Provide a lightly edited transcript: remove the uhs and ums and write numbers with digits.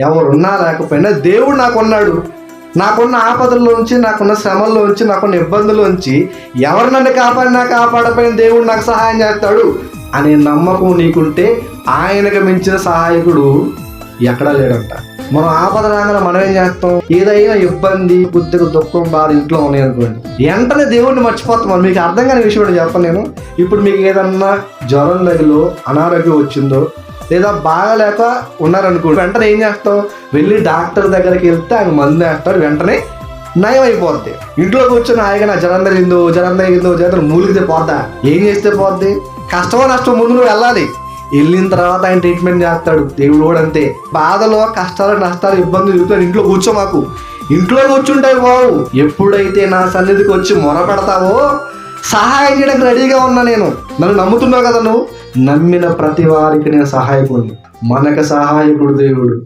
ఎవరున్నా లేకపోయినా దేవుడు నాకున్నాడు. నాకున్న ఆపదల్లోంచి, నాకున్న శ్రమల్లోంచి, నాకున్న ఇబ్బందుల్లోంచి ఎవరు నన్ను కాపాడినా కాపాడపోయిన దేవుడు నాకు సహాయం చేస్తాడు అనే నమ్మకం నీకుంటే ఆయనకు మించిన సహాయకుడు ఎక్కడా లేడంట. మనం ఆపద రాగానే మనం ఏం చేస్తాం? ఏదైనా ఇబ్బంది, కొద్దిగా దుఃఖం, బాధ ఇంట్లో ఉన్నాయి అనుకోండి, వెంటనే దేవుడిని మర్చిపోతాం. మీకు అర్థం కాని విషయం చెప్పను నేను. ఇప్పుడు మీకు ఏదన్నా జ్వరం తగిలో, అనారోగ్యం వచ్చిందో, లేదా బాగాలేక ఉన్నారనుకోండి, వెంటనే ఏం చేస్తాం? వెళ్ళి డాక్టర్ దగ్గరికి వెళ్తే ఆయన మందు వేస్తాడు, వెంటనే నయం అయిపోద్ది. ఇంట్లో కూర్చొని హాయిగా నా జ్వరం తగిలిందో మూలిగితే పోద్దా? ఏం చేస్తే పోద్ది? కష్టమో నష్టం ముందు నువ్వు వెళ్ళాలి. వెళ్ళిన తర్వాత ఆయన ట్రీట్మెంట్ చేస్తాడు. దేవుడు కూడా అంతే. బాధలో, కష్టాలు, నష్టాలు, ఇబ్బందులు చూస్తాడు. ఇంట్లో కూర్చో, మాకు ఇంట్లో కూర్చుంటావు బావు. ఎప్పుడైతే నా సన్నిధికి వచ్చి మొర పెడతావో సహాయం చేయడానికి రెడీగా ఉన్నా నేను. నన్ను నమ్ముతున్నావు కదా నువ్వు. నమ్మిన ప్రతి వారికి నేను సహాయకుడిని. మనకు సహాయకుడు దేవుడు.